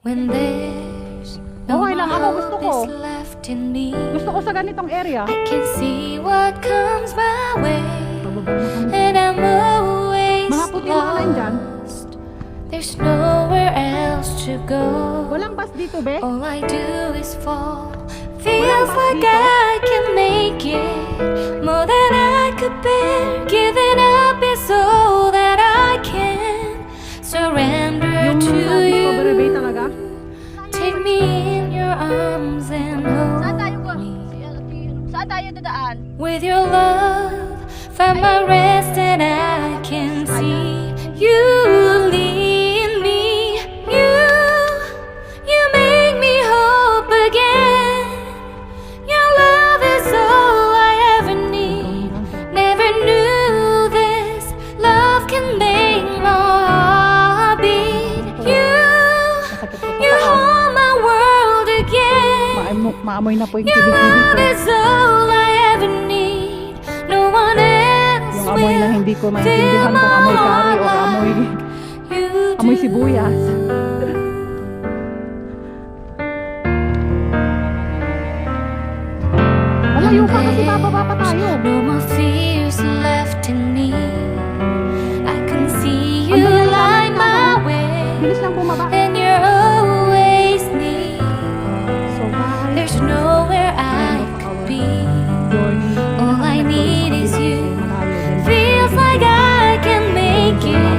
When there's no Okay lang, ako more gusto hope ko. is left in me, Gusto ko sa ganitong area. I can see what comes my way, and I'm always Mga puti mga line dyan. lost. There's nowhere else to go. Walang bus dito, be. All I do is fall. Walang Feels bus like dito. I can make it more than I could bear. Giving up is all that I can. Surrender Yung to Discovery Bay you. talaga. Take me in your arms and Saan tayo hold ba? me. Saan tayo dadaan? With your love, find my rest and I can see you lead me. You make me hope again. Your love is all I ever need. Never knew this love can make my heart beat. You hold my world again. Maamoy na po yung Your kilig-kilig love ko. is all I ever need. No one else Yung amoy na hindi ko maintindihan kung amoy kari o amoy sibuyas. Malayo pa kasi bababa pa tayo. No more fears left in me. I can see you Ang dali lang light namin, my ano? way, Bilis lang bumaba. and you're always near. So guys, There's nowhere I could be. All I need is you. Feels like I can make it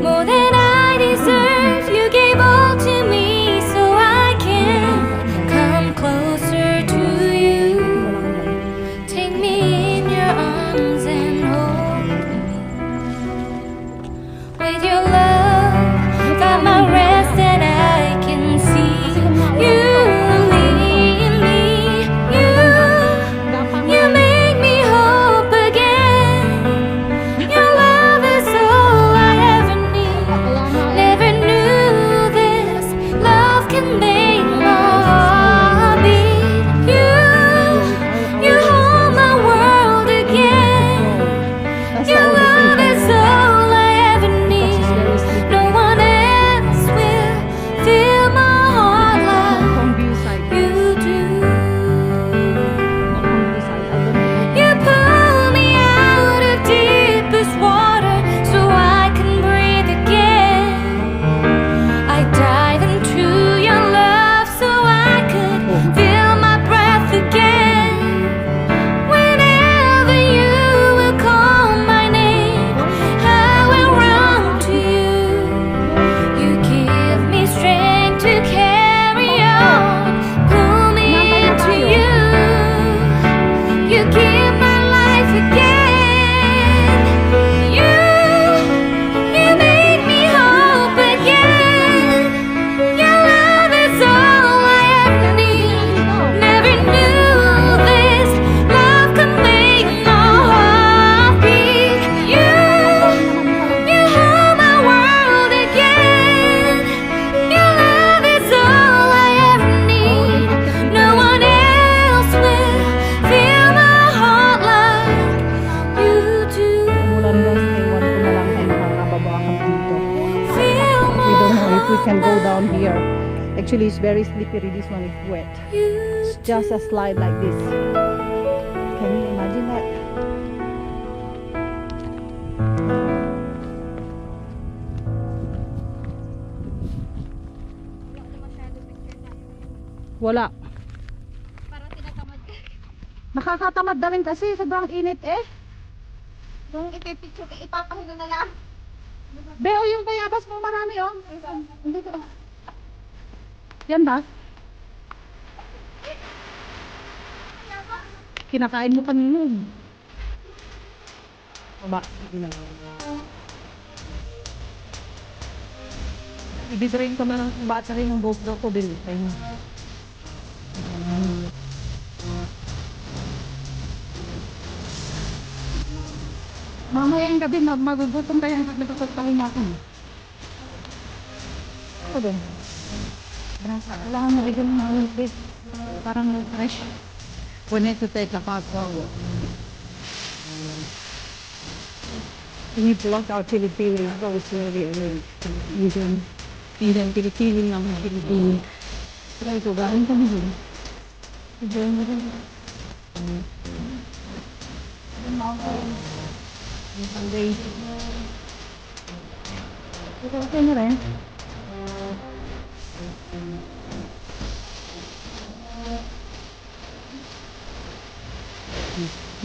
more than I deserve. You gave all to me so I can come closer to you. Take me in your arms and hold me. With your love, find my rest and I can see you lead me. You make me hope again. Your love is all I ever need. Never knew this love can make my heart beat. You hold my world again. Your love is all I ever need. No one else will fill my heart like you do. You pull me out of deepest water so I can breathe again. I dive into your love so I could feel my breath again. Whenever you will call my name, I will run to you. You give me strength to carry on. Pull me into you. You give my life again. You make me hope again. Your love is all I ever need. Never knew this love could make my heart beat. You hold my world again. Your love is all I ever need. No one else will fill my heart like you do. Umulan guys, ewan ko na lang kung makakababa kami dito. Fill We my don't know if we can go heart down here. Actually, it's very slippery. This one is wet. you It's just a slide like this. Can you imagine that? Wala. Parang tinatamad ka. Nakakatamad na rin kasi sobrang init eh. Kung ipipicture ka, ipapahinga na lang. Beo, yung bayabas mo marami oh. Dito. Yan ba? Kinakain mo kanina. Baba. Ibisarin ko na ng bata rin ng GoPro ko din. Mamayang gabi na magugutom kaya nagpapagpahin natin. Ako din. Kailangan na bigyan ng mga bit. Parang fresh. We need to take a hot shower. We block our Philippines. So it's really amazing. Pinipiling ng mga Pilipino. Kaya ito, galing kami dun. Enjoy mo rin. Sunday. Ito, okay na rin.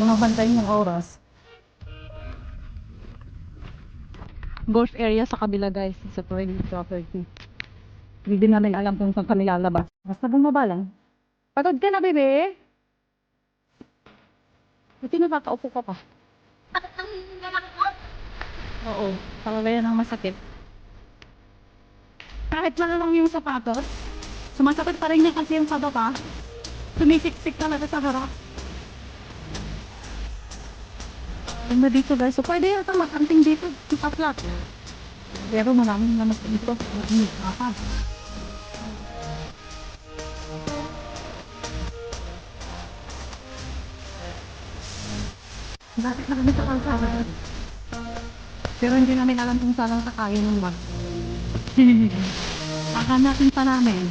Mga bantay ng oras. Golf area sa kabila guys, sa private property. Hindi din namin alam kung saan kami lalabas. Basta bumaba lang. Pagod ka na, bebe? Buti nakakaupo ka pa. Bakit ang lalaki ko? Oo, talaga ng masakit. Kahit lang yung sapatos, sumasakit pa rin niya kasi yung sa baba. Sumisiksik talaga sa harap. Ganda dito guys. So pwede yata mag-anting dito. Kaplat. Pero maraming naman dito. Aha. Bakit na kami sa kalsada? Pero hindi namin alam kung saan ang sakayin ng bus. Natin pa namin.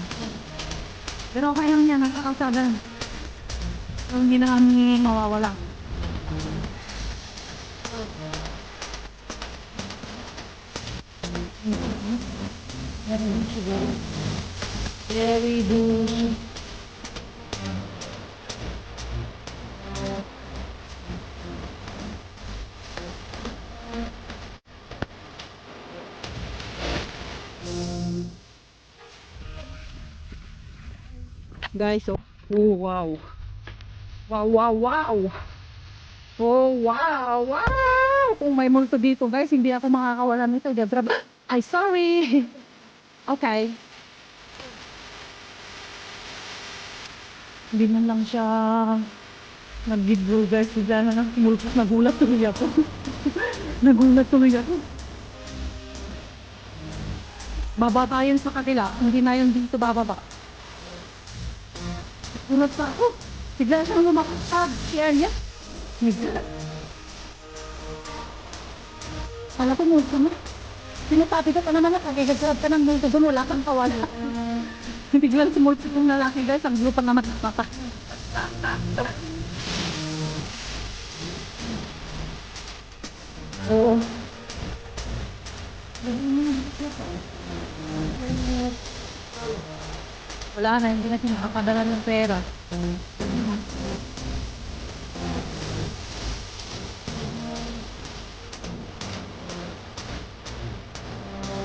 Pero okay lang yan, nasa kalsada. So hindi na kami mawawala. Very good. Guys, oh wow. Wow, wow, wow. Oh, wow, wow. Kung may multo dito, guys, hindi ako makakawala nito. Ay, sorry. Okay. Hindi man lang siya nag-video, guys. Bigla na ng multo. Nagulat tuloy ako. Nagulat tuloy ako. Baba tayo sa kanila. Hindi na yun dito bababa. Gulat pa ako. Bigla siyang lumakad si Arya. Bigla. Kala ko multo na. Sinasabi ko pa naman na kagagagad ka ng multo doon. Wala kang kawala. Biglang sumulto yung lalaki guys. Ang lupa naman ng mata. Oo. Wala na. Hindi na siya nakakadala ng pera.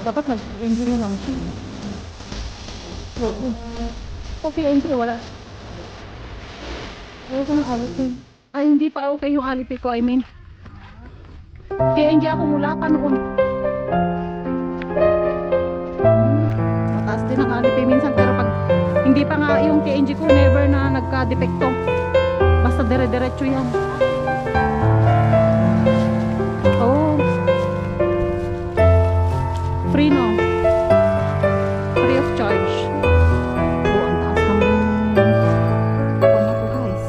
Dapat nag-enjoy lang siya. Oo. Okay, enjoy. Wala. Wala ko ng alipi. Ay, hindi pa okay yung alipi ko. I mean. Kaya hindi ako mula pa noon. Mataas din ang alipi minsan. Pero pag hindi pa nga yung KNG ko, never na nagka-depekto. Basta dire-diretso yan. Oh. Free no? Free of charge. Oh, ang taas ng ako na po guys.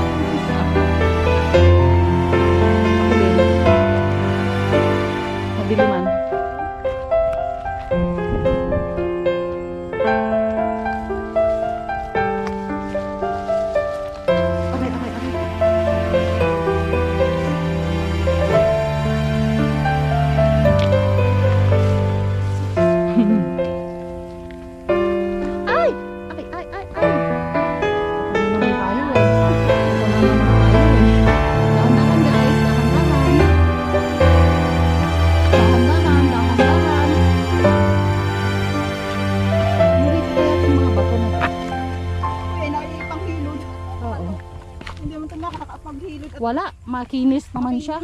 Ako din. Mabiliman. Okay, okay, okay. Ay! Ay, ay, ay, ay! Ano naman tayo eh? Ano naman tayo eh? Dahan-dahan guys, dahan-dahan. Dahan-dahan, dahan-dahan. Nurito kaya itong mga bato na to. Uy, naipanghilod. Oo. Hindi mo ito makakapaghilod. Wala, makinis naman siya.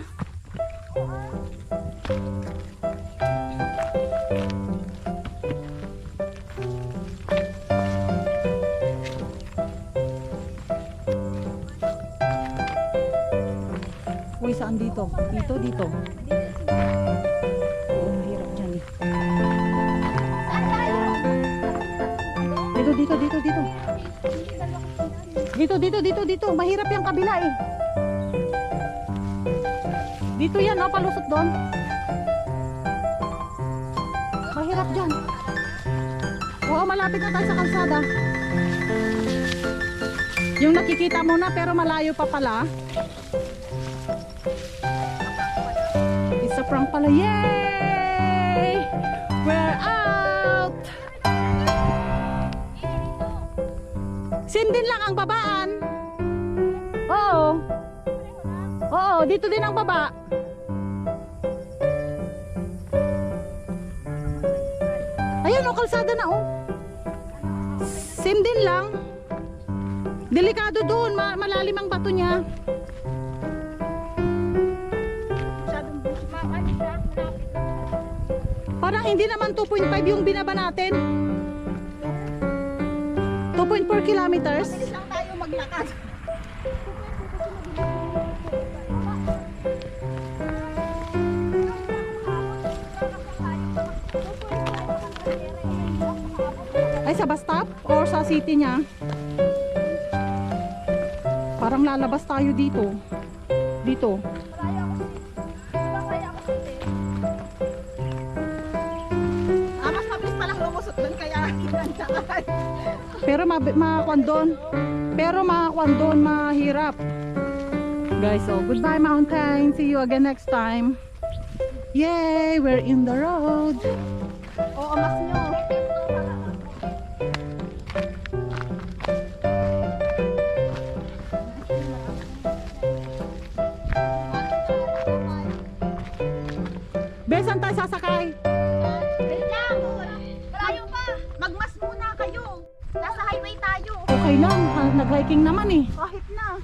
Uy, saan dito? Dito, dito. Oo, mahirap dyan eh. Dito, dito, dito, dito. Dito, dito, dito, dito. Mahirap yung kabila eh. Dito yan, oh, palusot doon. hirap dyan. Oo, malapit na tayo sa kalsada. Yung nakikita mo na pero malayo pa pala. Isa prank pala. Yay! We're out! Sindin lang ang babaan. Oo. Oo, dito din ang baba. Ayun, kalsada na, oh. Same din lang. Delikado doon, malalim ang bato niya. Parang hindi naman 2.5 yung binaba natin. 2.4 kilometers. Bilis lang tayo maglakad. Ay, sa bus stop or sa city niya? Parang lalabas tayo dito. Dito. Mas mabilis palang lumusot doon kaya kinantaan. Pero makakuan doon. Pero makakuan doon, mahirap. Guys, so goodbye mountain. See you again next time. Yay! We're in the road. Oo, mas nyo. Besan tayo sasakay. Wait lang. Malayo pa. Magmas muna kayo. Nasa highway tayo. Okay lang, nag-hiking naman eh. Kahit na.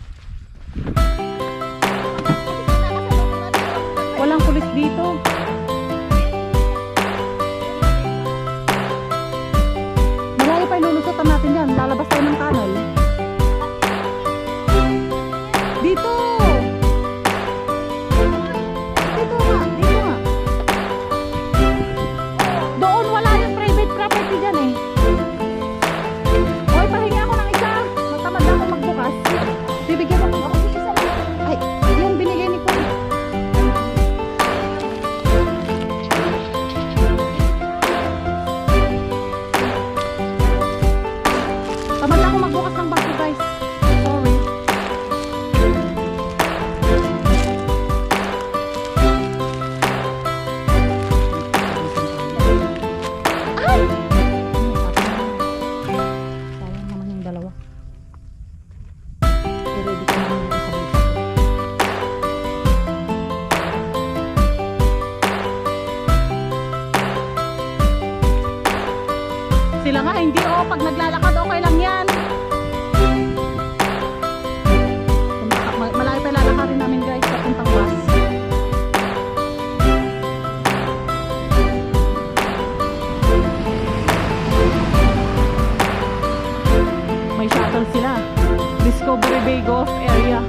Walang pulis dito. Malayo pa ilulusutan natin yan. Lalabas tayo ng tunnel. Dito! Dito nga, dito nga. Doon wala yung private property dyan eh. Hoy, pahingi ako ng isa. Matamad na ako magbukas. Bibigyan mo ako ng isa. Ay, yung binigay ni Paul. Tamad na ako magbukas ng bangko, guys. Sorry. Ay! Sayang naman yung dalawa. I-ready ko naman yung sabay. Sila nga hindi, oh, pag naglalakad okay lang yan. Malayo pa lalakarin namin, guys, papuntang bus. May shuttle sila. Discovery Bay Golf Area.